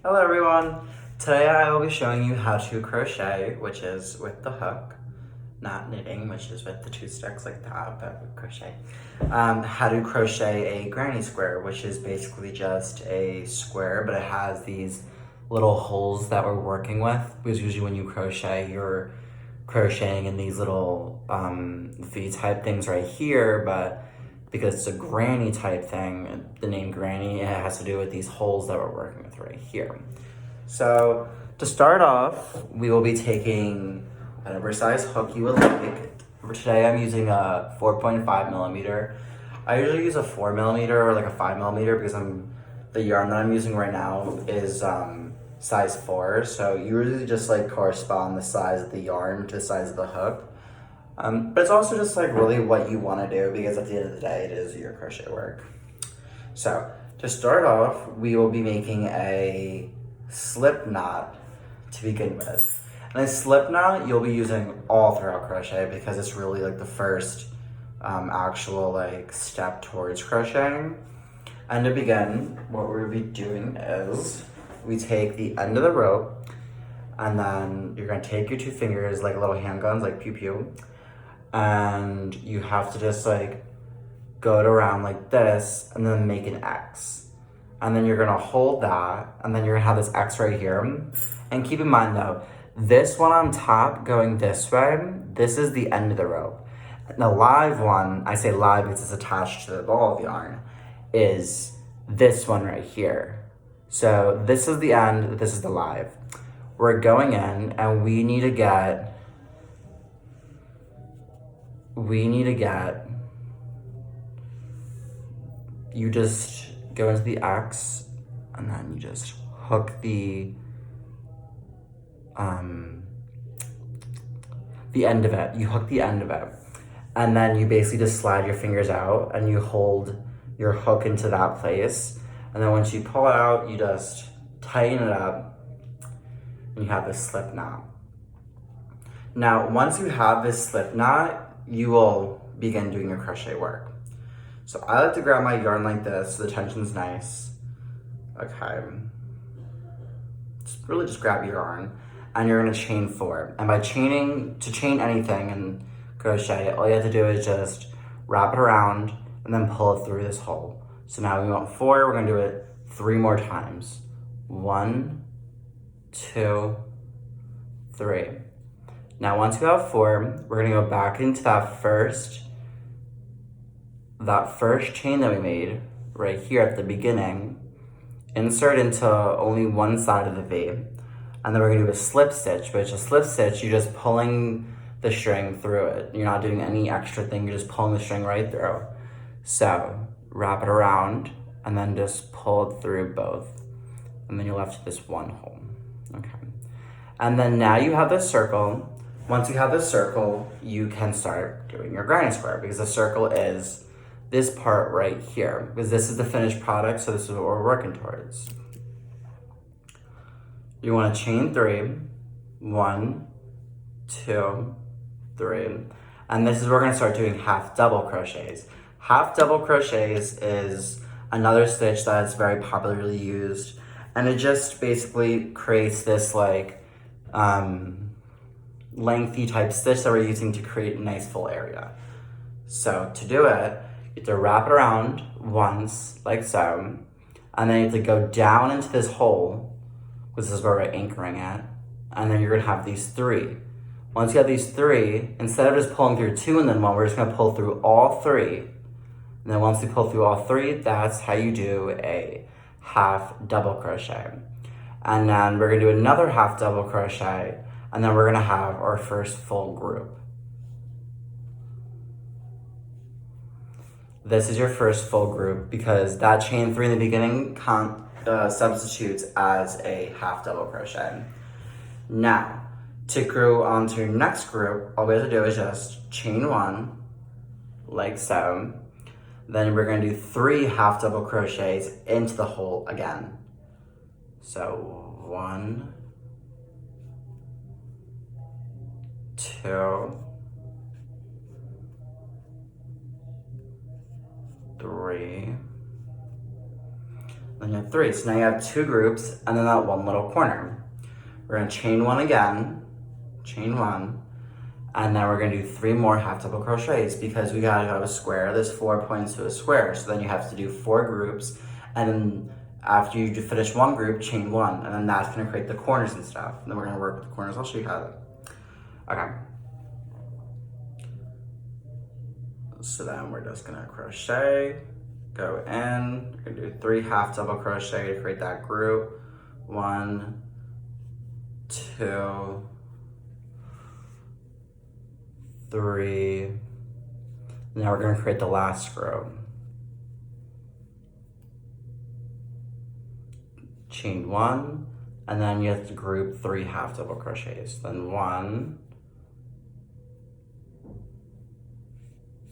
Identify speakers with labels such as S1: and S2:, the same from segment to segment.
S1: Hello everyone! Today I will be showing you how to crochet, which is with the hook, not knitting, which is with the two sticks like that, but with crochet. How to crochet a granny square, which is basically just a square, but it has these little holes that we're working with, because usually when you crochet, you're crocheting in these little V-type things right here, but because it's a granny type thing, the name granny, it has to do with these holes that we're working with right here. So to start off, we will be taking whatever size hook you would like. For today, I'm using a 4.5 millimeter. I usually use a 4 millimeter or like a 5 millimeter because the yarn that I'm using right now is size 4. So you really just like correspond the size of the yarn to the size of the hook. But it's also just like really what you want to do because at the end of the day, it is your crochet work. So to start off, we will be making a slip knot to begin with. And a slip knot you'll be using all throughout crochet because it's really like the first actual like step towards crocheting. And to begin, what we'll be doing is we take the end of the rope and then you're gonna take your two fingers like little handguns, like pew pew, and you have to just like go it around like this and then make an X. And then you're gonna hold that and then you're gonna have this X right here. And keep in mind though, this one on top going this way, this is the end of the rope. The live one, I say live because it's attached to the ball of yarn, is this one right here. So this is the end, this is the live. We're going in and we need to get, you just go into the X and then you just hook the end of it. You hook the end of it. And then you basically just slide your fingers out and you hold your hook into that place. And then once you pull it out, you just tighten it up and you have this slip knot. Now, once you have this slip knot, you will begin doing your crochet work. So I like to grab my yarn like this so the tension's nice. Okay. Really just grab your yarn and you're gonna chain 4. And by chaining, to chain anything in crochet, all you have to do is just wrap it around and then pull it through this hole. So now we want 4, we're gonna do it 3 more times. 1, 2, 3. Now once you have 4, we're gonna go back into that first chain that we made right here at the beginning, insert into only one side of the V, and then we're gonna do a slip stitch, which a slip stitch, you're just pulling the string through it. You're not doing any extra thing, you're just pulling the string right through. So wrap it around and then just pull it through both. And then you're left with this one hole, okay? And then now you have this circle. Once you have this circle, you can start doing your granny square because the circle is this part right here, because this is the finished product, so this is what we're working towards. You want to chain 3, 1, 2, 3, and this is where we're going to start doing half double crochets. Half double crochets is another stitch that's very popularly used, and it just basically creates this like lengthy type stitch that we're using to create a nice full area. So to do it, you have to wrap it around once, like so, and then you have to go down into this hole, because this is where we're anchoring at, and then you're gonna have these 3. Once you have these 3, instead of just pulling through 2 and then 1, we're just gonna pull through all 3. And then once you pull through all 3, that's how you do a half double crochet. And then we're gonna do another half double crochet, and then we're gonna have our first full group. This is your first full group because that chain 3 in the beginning substitutes as a half double crochet. Now, to go on to your next group, all we have to do is just chain 1, like so. Then we're gonna do 3 half double crochets into the hole again. So 1, 2, 3. Then you have 3. So now you have 2 groups and then that one little corner. We're gonna chain 1 again, chain 1, and then we're gonna do 3 more half double crochets because we gotta have a square. There's 4 points to a square, so then you have to do 4 groups, and then after you finish 1 group, chain 1, and then that's gonna create the corners and stuff. And then we're gonna work with the corners. I'll show you how. Okay. So then we're just gonna crochet, go in, we're gonna do 3 half double crochet to create that group. 1, 2, 3. Now we're gonna create the last group. Chain 1, and then you have to group 3 half double crochets. Then 1,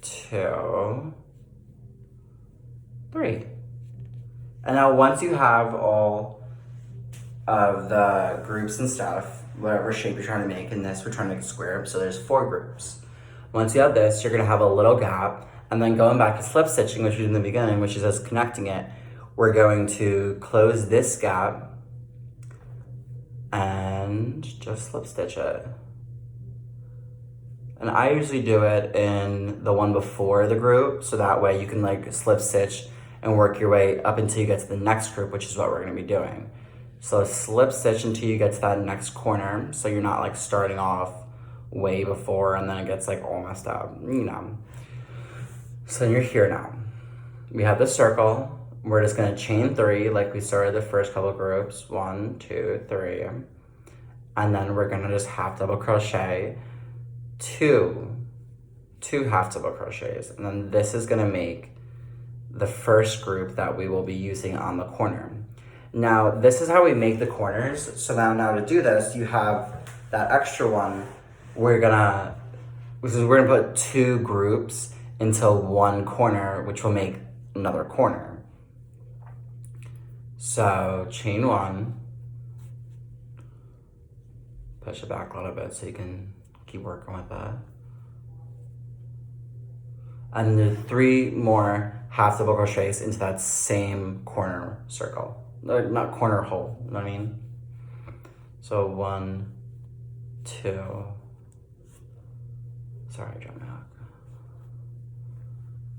S1: 2, 3. And now once you have all of the groups and stuff, whatever shape you're trying to make, in this we're trying to make a square, so there's 4 groups. Once you have this, you're gonna have a little gap, and then going back to slip stitching, which we did in the beginning, which is just connecting it, we're going to close this gap and just slip stitch it. And I usually do it in the one before the group, so that way you can like slip stitch and work your way up until you get to the next group, which is what we're gonna be doing. So slip stitch until you get to that next corner, so you're not like starting off way before and then it gets like all messed up, you know. So you're here now. We have the circle. We're just gonna chain 3 like we started the first couple groups. 1, 2, 3. And then we're gonna just half double crochet, 2 half double crochets. And then this is gonna make the first group that we will be using on the corner. Now, this is how we make the corners. So now to do this, you have that extra one. We're gonna put 2 groups into 1 corner, which will make another corner. So chain 1, push it back a little bit so you can keep working with that. And then 3 more half double crochets into that same corner circle. Not corner hole, you know what I mean? So 1, 2, sorry, I dropped my hook.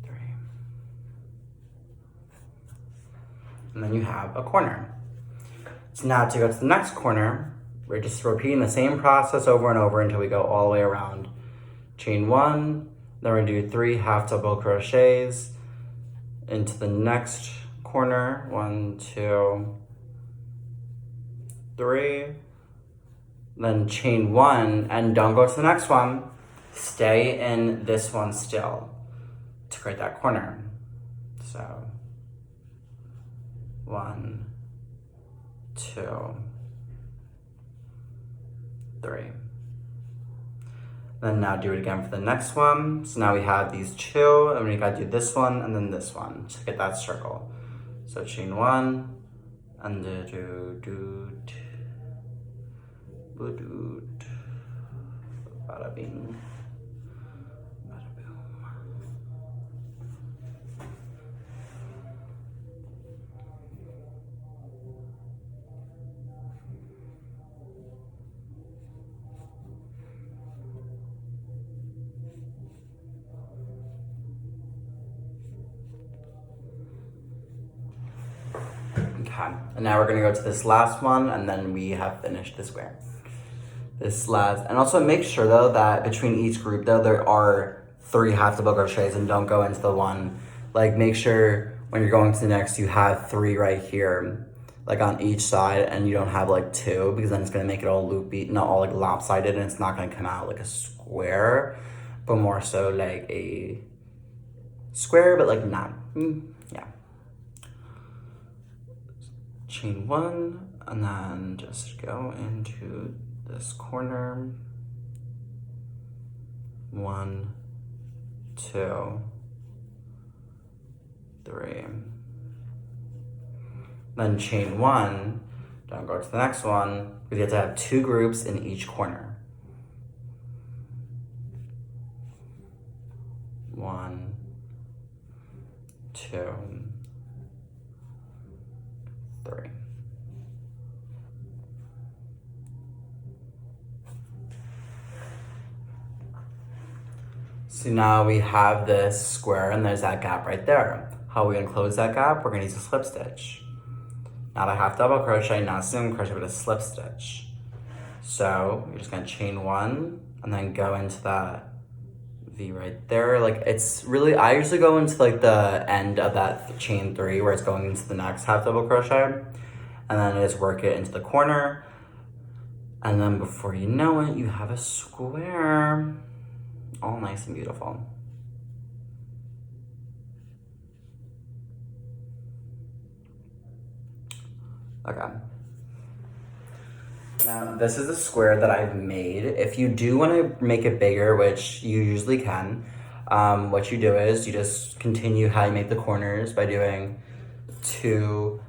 S1: 3. And then you have a corner. So now to go to the next corner, we're just repeating the same process over and over until we go all the way around. Chain 1, then we're gonna do 3 half double crochets into the next corner. 1, 2, 3. Then chain 1 and don't go to the next one. Stay in this one still to create that corner. So 1, 2, 3. Then now do it again for the next one. So now we have these 2, and we gotta do this one and then this one to get that circle. So chain 1 and bada bing, bada boom. Okay, and now we're gonna go to this last one and then we have finished the square. This last, and also make sure though that between each group though, there are 3 half double crochets and don't go into the one. Like make sure when you're going to the next, you have 3 right here, like on each side, and you don't have like 2 because then it's gonna make it all loopy, not all like lopsided, and it's not gonna come out like a square, but more so like a square, but like not, yeah. Chain 1 and then just go into this corner. 1, 2, 3. Then chain 1, don't go to the next one, because you have to have 2 groups in each corner. 1, 2, 3. So now we have this square and there's that gap right there. How are we gonna close that gap? We're gonna use a slip stitch. Not a half double crochet, not a single crochet, but a slip stitch. So you're just gonna chain 1 and then go into that V right there. Like it's really, I usually go into like the end of that chain 3 where it's going into the next half double crochet, and then just work it into the corner. And then before you know it, you have a square, all nice and beautiful. Okay. Now, this is a square that I've made. If you do want to make it bigger, which you usually can, what you do is you just continue how you make the corners by doing two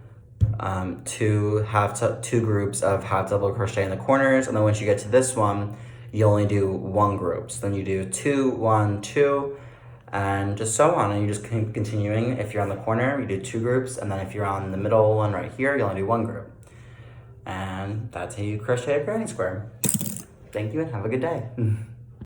S1: groups of half double crochet in the corners, and then once you get to this one, you only do 1 group. So then you do 2, 1, 2, and just so on, and you just keep continuing. If you're on the corner, you do 2 groups, and then if you're on the middle one right here, you only do 1 group. And that's how you crochet a granny square. Thank you and have a good day.